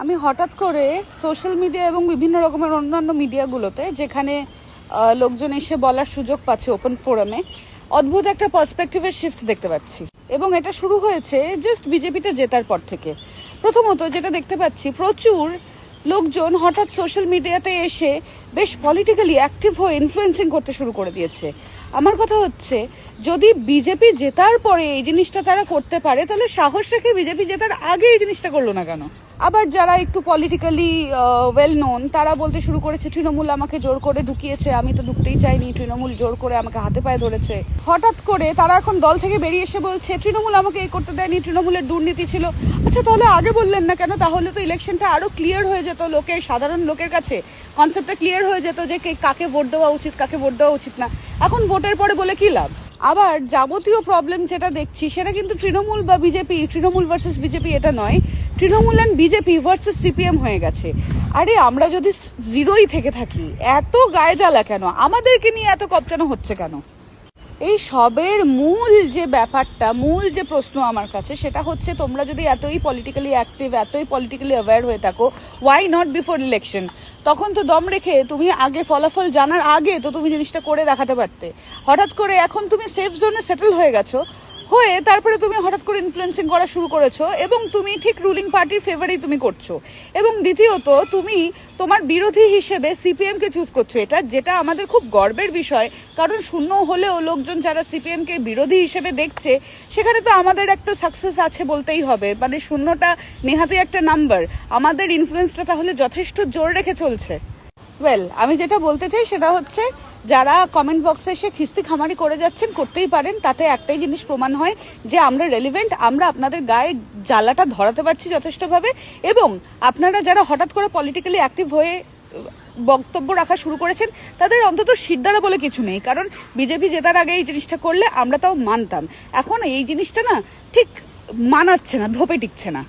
আমি হঠাৎ করে সোশ্যাল মিডিয়া এবং বিভিন্ন রকমের অন্যান্য মিডিয়াগুলোতে যেখানে লোকজন এসে বলার সুযোগ পাচ্ছে ওপেন ফোরামে অদ্ভুত একটা পার্সপেক্টিভের শিফট দেখতে পাচ্ছি। এবং এটা শুরু হয়েছে জাস্ট বিজেপিটা জেতার পর থেকে। প্রথমত যেটা দেখতে পাচ্ছি, প্রচুর লোকজন হঠাৎ সোশ্যাল মিডিয়াতে এসে বেশ পলিটিক্যালি অ্যাক্টিভ হয়ে ইনফ্লুয়েন্সিং করতে শুরু করে দিয়েছে। আমার কথা হচ্ছে, যদি বিজেপি জেতার পরে এই জিনিসটা তারা করতে পারে, তাহলে সাহস রেখে বিজেপি জেতার আগে এই জিনিসটা করলো না কেন? আবার যারা একটু পলিটিক্যালি ওয়েল নোন, তারা বলতে শুরু করেছে তৃণমূল আমাকে জোর করে ঢুকিয়েছে, আমি তো ঢুকতেই চাইনি, তৃণমূল জোর করে আমাকে হাতে পায়ে ধরেছে। হঠাৎ করে তারা এখন দল থেকে বেরিয়ে এসে বলছে তৃণমূল আমাকে এই করতে দেয়নি, তৃণমূলের দুর্নীতি ছিল। আচ্ছা, তাহলে আগে বললেন না কেন? তাহলে তো ইলেকশনটা আরো ক্লিয়ার হয়ে যেত, লোকের সাধারণ লোকের কাছে কনসেপ্টটা ক্লিয়ার হয়ে যেত যে কাকে ভোট দেওয়া উচিত, কাকে ভোট দেওয়া উচিত না। এখন ভোটের পরে বলে কি লাভ? আবার যাবতীয় প্রবলেম যেটা দেখছি সেটা কিন্তু তৃণমূল বা বিজেপি, তৃণমূল ভার্সেস বিজেপি এটা নয়, Trinamool and BJP versus CPM হয়ে গেছে। আরে আমরা যদি জিরোই থেকে থাকি, এত গায়ে জ্বালা কেন? আমাদেরকে নিয়ে এত কপচানো হচ্ছে কেন? এই সবের মূল যে ব্যাপারটা, মূল যে প্রশ্ন আমার কাছে, সেটা হচ্ছে তোমরা যদি এতই পলিটিক্যালি অ্যাক্টিভ, এতই পলিটিক্যালি অ্যাওয়্যার হয়ে থাকো, ওয়াই নট বিফোর ইলেকশন? তখন তো দম রেখে তুমি আগে ফলাফল জানার আগে তো তুমি জিনিসটা করে দেখাতে পারতে। হঠাৎ করে এখন তুমি সেফ জোনে সেটেল হয়ে গেছো, হয়ে তারপরে তুমি হঠাৎ করে ইনফ্লুয়েন্সিং করা শুরু করেছো এবং তুমি ঠিক রুলিং পার্টির ফেভারেই তুমি করছো। এবং দ্বিতীয়ত, তুমি তোমার বিরোধী হিসেবে সিপিএমকে চুজ করছো, যেটা আমাদের খুব গর্বের বিষয়। কারণ শূন্য হলেও লোকজন যারা সিপিএমকে বিরোধী হিসেবে দেখছে, সেখানে তো আমাদের একটা সাকসেস আছে বলতেই হবে। মানে শূন্যটা নেহাতি একটা নাম্বার, আমাদের ইনফ্লুয়েন্সটা তাহলে যথেষ্ট জোর রেখে চলছে। ওয়েল, আমি যেটা বলতে চাই সেটা হচ্ছে, যারা কমেন্ট বক্সে এসে খিস্তি খামারি করে যাচ্ছেন, করতেই পারেন। তাতে একটাই জিনিস প্রমাণ হয় যে আমরা রেলিভেন্ট, আমরা আপনাদের গায়ে জ্বালাটা ধরাতে পারছি যথেষ্টভাবে। এবং আপনারা যারা হঠাৎ করে পলিটিক্যালি অ্যাক্টিভ হয়ে বক্তব্য রাখা শুরু করেছেন, তাদের অন্তত শিরদাঁড়া বলে কিছু নেই। কারণ বিজেপি জেতার আগে এই জিনিসটা করলে আমরা তাও মানতাম। এখন এই জিনিসটা না ঠিক মানাচ্ছে না, ধোপে টিকছে না।